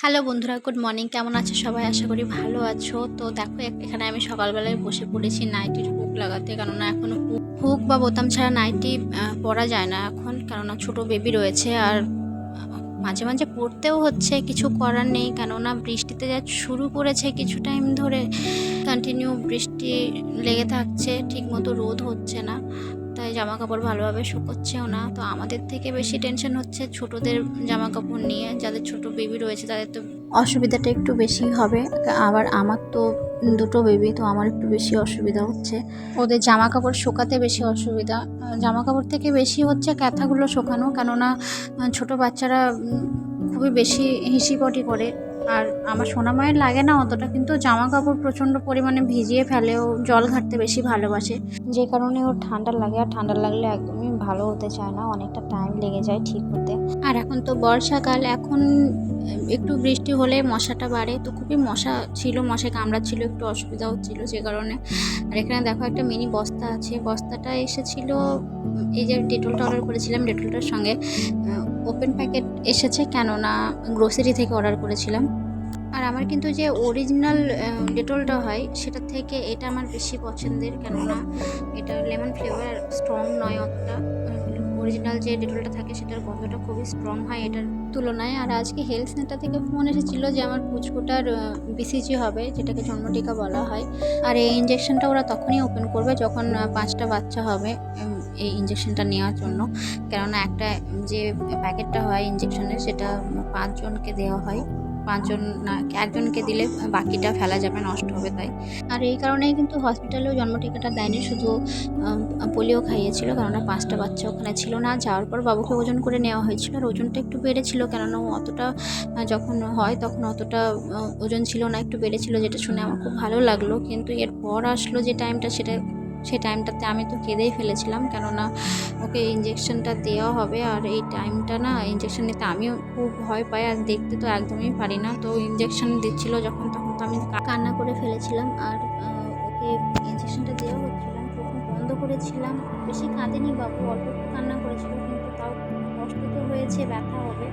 Hello বন্ধুরা, good morning. কেমন আছো সবাই? আশা করি ভালো আছো। তো দেখো এখানে আমি সকালবেলায় বসে পড়েছি নাইটির হুক লাগাতে, কেননা এখনও হুক বা বোতাম ছাড়া নাইটি পরা যায় না এখন, কেননা ছোট বেবি রয়েছে। আর মাঝে মাঝে পড়তেও হচ্ছে, কিছু করার নেই, কেননা বৃষ্টিতে যা শুরু করেছে কিছু টাইম ধরে কন্টিনিউ বৃষ্টি লেগে থাকছে, ঠিকমতো রোদ হচ্ছে না, তাই জামা কাপড় ভালোভাবে শুকোচ্ছেও না। তো আমাদের থেকে বেশি টেনশন হচ্ছে ছোটদের জামা কাপড় নিয়ে, যাদের ছোট বেবি রয়েছে তাদের তো অসুবিধাটা একটু বেশি হবে। আবার আমার তো দুটো বেবি, তো আমার একটু বেশি অসুবিধা হচ্ছে, ওদের জামা কাপড় শোকাতে বেশি অসুবিধা। জামা কাপড় থেকে বেশি হচ্ছে ক্যাথাগুলো শোকানো, কেননা ছোট বাচ্চারা খুবই বেশি হিসিপটি করে। আর আমার সোনামায়ের লাগে না অতটা, কিন্তু জামা কাপড় প্রচণ্ড পরিমাণে ভিজিয়ে ফেলে, ও জল ঘাটতে বেশি ভালোবাসে, যে কারণে ওর ঠান্ডা লাগে। আর ঠান্ডা লাগলে একদমই ভালো হতে চায় না, অনেকটা টাইম লেগে যায় ঠিক হতে। আর এখন তো বর্ষাকাল, এখন একটু বৃষ্টি হলে মশাটা বাড়ে, তো খুবই মশা ছিল, মশায় কামড়াচ্ছিল, একটু অসুবিধা হচ্ছিল যে কারণে। আর এখানে দেখো একটা মিনি বস্তা আছে, বস্তাটা এসেছিল এই যে ডেটলটা অর্ডার করেছিলাম, ডেটলটার সঙ্গে ওপেন প্যাকেট এসেছে, কেননা গ্রোসারি থেকে অর্ডার করেছিলাম। আর আমার কিন্তু যে অরিজিনাল ডেটলটা হয় সেটা থেকে এটা আমার বেশি পছন্দের, কেননা এটা লেমন ফ্লেভার, স্ট্রং নয় অতটা। অরিজিনাল যে ডেটলটা থাকে সেটার গন্ধটা খুবই স্ট্রং হয় এটার তুলনায়। আর আজকে হেলথ সেন্টার থেকে ফোন এসেছিলো যে আমার পুচকুটার বিসিজি হবে, যেটাকে জন্মটিকা বলা হয়। আর এই ইঞ্জেকশনটা ওরা তখনই ওপেন করবে যখন 5টা বাচ্চা হবে এই ইঞ্জেকশনটা নেওয়ার জন্য, কেননা একটা যে প্যাকেটটা হয় ইঞ্জেকশনের সেটা 5 জনকে দেওয়া হয়। 5 জন না, একজনকে দিলে বাকিটা ফেলা যাবে, নষ্ট হবে তাই। আর এই কারণেই কিন্তু হসপিটালেও জন্ম টিকাটা দেয়নি, শুধু পোলিও খাইয়েছিল, কেননা 5টা বাচ্চা ওখানে ছিল না। যাওয়ার পর বাবুকে ওজন করে নেওয়া হয়েছিল, আর ওজনটা একটু বেড়েছিল, কেননা ও অতটা যখন হয় তখন অতটা ওজন ছিল না, একটু বেড়েছিল, যেটা শুনে আমার খুব ভালো লাগলো। কিন্তু এরপর আসলো যে টাইমটা, সেই টাইমটাতে আমি তো কেঁদেই ফেলেছিলাম, কেননা ওকে ইঞ্জেকশনটা দেওয়া হবে। আর এই টাইমটা না, ইঞ্জেকশন নিতে আমিও খুব ভয় পাই, আর দেখতে তো একদমই পারি না। তো ইঞ্জেকশন দিচ্ছিল যখন, তখন তো আমি কান্না করে ফেলেছিলাম। আর ওকে ইঞ্জেকশনটা দেওয়া হচ্ছিলাম, চোখ বন্ধ করেছিলাম, বেশি কাঁদেনি বাবু, অল্প একটু কান্না করেছিল, কিন্তু তাও কষ্ট তো হয়েছে, ব্যথা হবে।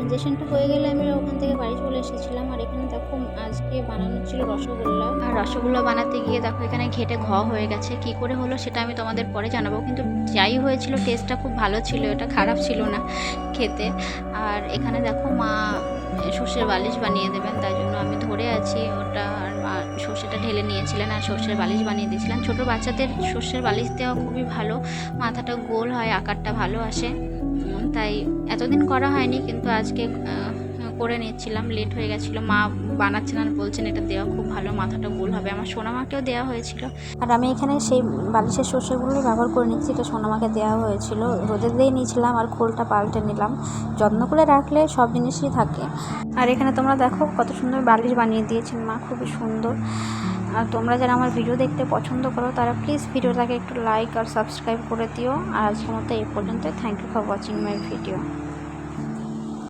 ইঞ্জেকশনটা হয়ে গেলে আমি ওখান থেকে বাড়ি চলে এসেছিলাম। আর এখানে দেখো আজকে বানানো ছিল রসগোল্লা, আর রসগোল্লা বানাতে গিয়ে দেখো এখানে ঘেটে হয়ে গেছে। কি করে হলো সেটা আমি তোমাদের পরে জানাবো, কিন্তু যাই হয়েছিল টেস্টটা খুব ভালো ছিল, এটা খারাপ ছিল না খেতে। আর এখানে দেখো মা সর্ষের বালিশ বানিয়ে দেবেন, তাই জন্য আমি ধরে আছি ওটা, আর মা সর্ষেটা ঢেলে নিয়েছিলেন আর সর্ষের বালিশ বানিয়ে দিয়েছিলেন। ছোটো বাচ্চাদের সর্ষের বালিশ দেওয়া খুবই ভালো, মাথাটা গোল হয়, আকারটা ভালো আসে, তাই এতদিন করা হয়নি, কিন্তু আজকে করে নিচ্ছিলাম, লেট হয়ে গেছিলো। মা বানাচ্ছেন আর বলছেন এটা দেওয়া খুব ভালো, মাথাটা গোল হবে। আমার সোনামাকেও দেওয়া হয়েছিল, আর আমি এখানে সেই বালিশের সর্ষেগুলোই ব্যবহার করে নিচ্ছি, এটা সোনামাকে দেওয়া হয়েছিল। রোদে দিয়ে নিয়েছিলাম আর খোলটা পাল্টে নিলাম, যত্ন করে রাখলে সব জিনিসই থাকে। আর এখানে তোমরা দেখো কত সুন্দর বালিশ বানিয়ে দিয়েছেন মা, খুবই সুন্দর। আর তোমরা যারা আমার ভিডিও দেখতে পছন্দ করো তারা প্লিজ ভিডিওটাকে একটু লাইক আর সাবস্ক্রাইব করে দিও। আর আজকের মতো এই পর্যন্ত। Thank you for watching my video.